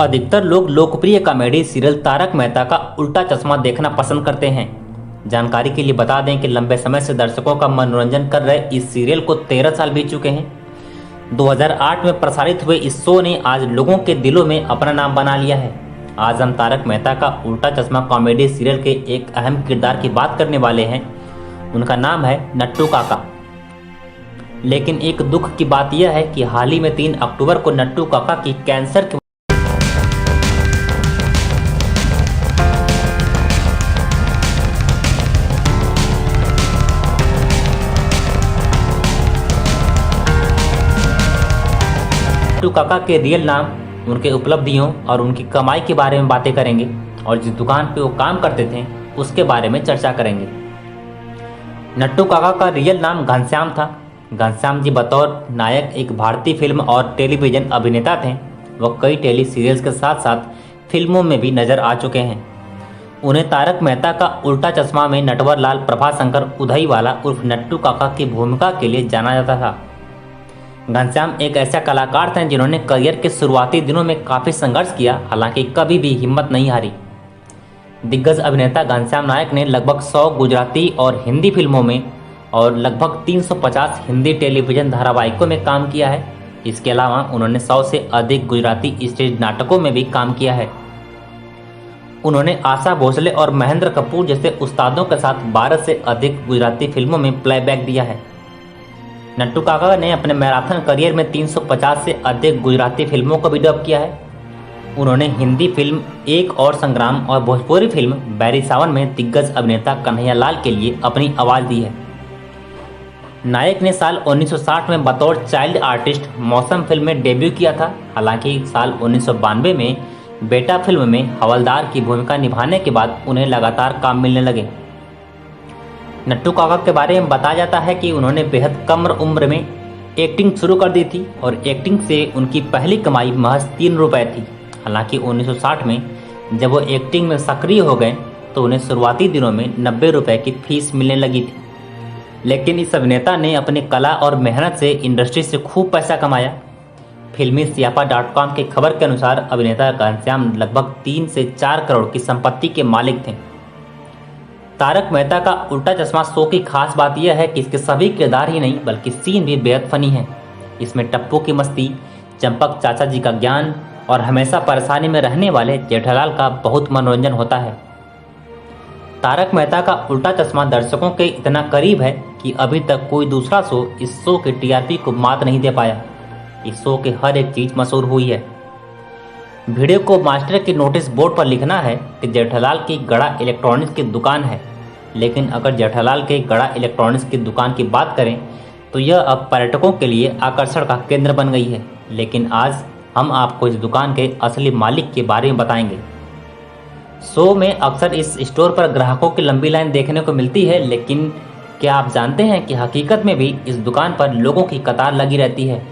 अधिकतर लोग लोकप्रिय कॉमेडी सीरियल तारक मेहता का उल्टा चश्मा देखना पसंद करते हैं। जानकारी के लिए बता दें कि लंबे समय से दर्शकों का मनोरंजन कर रहे इस सीरियल को 13 साल बीत चुके हैं। 2008 में प्रसारित हुए इस शो ने आज लोगों के दिलों में अपना नाम बना लिया है। आज हम तारक मेहता का उल्टा चश्मा कॉमेडी सीरियल के एक अहम किरदार की बात करने वाले हैं। उनका नाम है नट्टू काका। लेकिन एक दुख की बात यह है कि हाल ही में 3 अक्टूबर को नट्टू काका की कैंसर की नट्टू काका के रियल नाम, उनके उपलब्धियों और उनकी कमाई के बारे में बातें करेंगे और जिस दुकान पे वो काम करते थे उसके बारे में चर्चा करेंगे। नट्टू काका का रियल नाम घनश्याम था। घनश्याम जी बतौर नायक एक भारतीय फिल्म और टेलीविजन अभिनेता थे। वह कई टेली सीरियल्स के साथ साथ फिल्मों में भी नजर आ चुके हैं। उन्हें तारक मेहता का उल्टा चश्मा में नटवर लाल प्रभाशंकर उदयवाला उर्फ नट्टू काका की भूमिका के लिए जाना जाता था। घनश्याम एक ऐसा कलाकार थे जिन्होंने करियर के शुरुआती दिनों में काफ़ी संघर्ष किया, हालांकि कभी भी हिम्मत नहीं हारी। दिग्गज अभिनेता घनश्याम नायक ने लगभग 100 गुजराती और हिंदी फिल्मों में और लगभग 350 हिंदी टेलीविजन धारावाहिकों में काम किया है। इसके अलावा उन्होंने 100 से अधिक गुजराती स्टेज नाटकों में भी काम किया है। उन्होंने आशा भोसले और महेंद्र कपूर जैसे उस्तादों के साथ 12 से अधिक गुजराती फिल्मों में प्लेबैक दिया है। नट्टू काका ने अपने मैराथन करियर में 350 से अधिक गुजराती फिल्मों को भी डब किया है। उन्होंने हिंदी फिल्म एक और संग्राम और भोजपुरी फिल्म बैरी सावन में दिग्गज अभिनेता कन्हैया लाल के लिए अपनी आवाज़ दी है। नायक ने साल 1960 में बतौर चाइल्ड आर्टिस्ट मौसम फिल्म में डेब्यू किया था। हालांकि साल 1992 में बेटा फिल्म में हवलदार की भूमिका निभाने के बाद उन्हें लगातार काम मिलने लगे। नट्टू काका के बारे में बताया जाता है कि उन्होंने बेहद कम उम्र में एक्टिंग शुरू कर दी थी और एक्टिंग से उनकी पहली कमाई महज 3 रुपये थी। हालांकि 1960 में जब वो एक्टिंग में सक्रिय हो गए तो उन्हें शुरुआती दिनों में 90 रुपये की फीस मिलने लगी थी। लेकिन इस अभिनेता ने अपनी कला और मेहनत से इंडस्ट्री से खूब पैसा कमाया। फिल्मी सियापा.com की खबर के अनुसार अभिनेता घनश्याम लगभग 3 से 4 करोड़ की संपत्ति के मालिक थे। तारक मेहता का उल्टा चश्मा शो की खास बात यह है कि इसके सभी किरदार ही नहीं बल्कि सीन भी बेहद फनी हैं। इसमें टप्पू की मस्ती, चंपक चाचा जी का ज्ञान और हमेशा परेशानी में रहने वाले जेठालाल का बहुत मनोरंजन होता है। तारक मेहता का उल्टा चश्मा दर्शकों के इतना करीब है कि अभी तक कोई दूसरा शो इस शो के टीआरपी को मात नहीं दे पाया। इस शो की हर एक चीज़ मशहूर हुई है। वीडियो को मास्टर के नोटिस बोर्ड पर लिखना है कि जेठालाल की गड़ा इलेक्ट्रॉनिक्स की दुकान है। लेकिन अगर जेठालाल के गड़ा इलेक्ट्रॉनिक्स की दुकान की बात करें तो यह अब पर्यटकों के लिए आकर्षण का केंद्र बन गई है। लेकिन आज हम आपको इस दुकान के असली मालिक के बारे में बताएंगे। शो में अक्सर इस स्टोर पर ग्राहकों की लंबी लाइन देखने को मिलती है, लेकिन क्या आप जानते हैं कि हकीकत में भी इस दुकान पर लोगों की कतार लगी रहती है।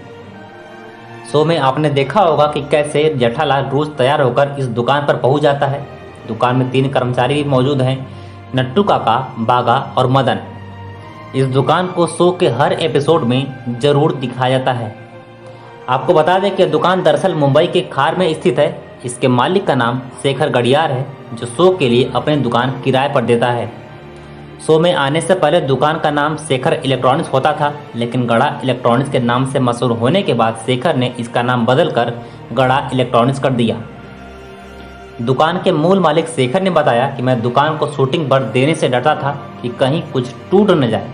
शो में आपने देखा होगा कि कैसे जेठालाल रोज तैयार होकर इस दुकान पर पहुंच जाता है। दुकान में 3 कर्मचारी भी मौजूद हैं, नट्टू काका, बागा और मदन। इस दुकान को शो के हर एपिसोड में जरूर दिखाया जाता है। आपको बता दें कि दुकान दरअसल मुंबई के खार में स्थित है। इसके मालिक का नाम शेखर गडियार है, जो शो के लिए अपनी दुकान किराए पर देता है। शो में आने से पहले दुकान का नाम शेखर इलेक्ट्रॉनिक्स होता था, लेकिन गड़ा इलेक्ट्रॉनिक्स के नाम से मशहूर होने के बाद शेखर ने इसका नाम बदलकर गड़ा इलेक्ट्रॉनिक्स कर दिया। दुकान के मूल मालिक शेखर ने बताया कि मैं दुकान को शूटिंग पर देने से डरता था कि कहीं कुछ टूट न जाए,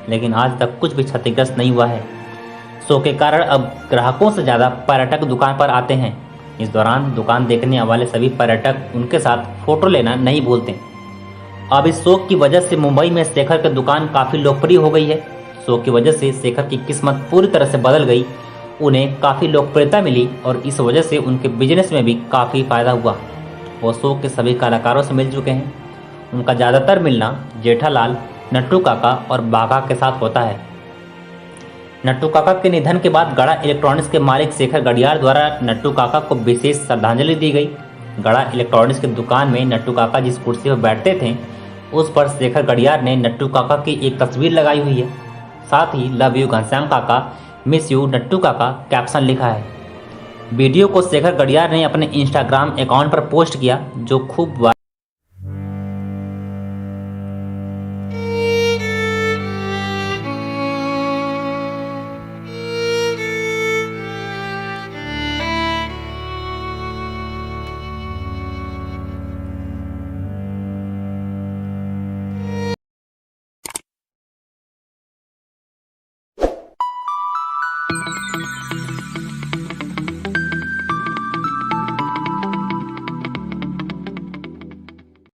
लेकिन आज तक कुछ भी क्षतिग्रस्त नहीं हुआ है। शो के कारण अब ग्राहकों से ज़्यादा पर्यटक दुकान पर आते हैं। इस दौरान दुकान देखने वाले सभी पर्यटक उनके साथ फोटो लेना नहीं भूलते। अब इस शो की वजह से मुंबई में शेखर की दुकान काफ़ी लोकप्रिय हो गई है। शो की वजह से शेखर की किस्मत पूरी तरह से बदल गई। उन्हें काफ़ी लोकप्रियता मिली और इस वजह से उनके बिजनेस में भी काफ़ी फ़ायदा हुआ। वो शो के सभी कलाकारों से मिल चुके हैं। उनका ज़्यादातर मिलना जेठालाल, नट्टू काका और बागा के साथ होता है। नट्टू काका के निधन के बाद गड़ा इलेक्ट्रॉनिक्स के मालिक शेखर गडियार द्वारा नट्टू काका को विशेष श्रद्धांजलि दी गई। गड़ा इलेक्ट्रॉनिक्स की दुकान में नट्टू काका जिस कुर्सी पर बैठते थे उस पर शेखर गडियार ने नट्टू काका की एक तस्वीर लगाई हुई है। साथ ही लव यू घनश्याम काका, मिस यू नट्टू काका कैप्शन लिखा है। वीडियो को शेखर गडियार ने अपने इंस्टाग्राम अकाउंट पर पोस्ट किया, जो खूब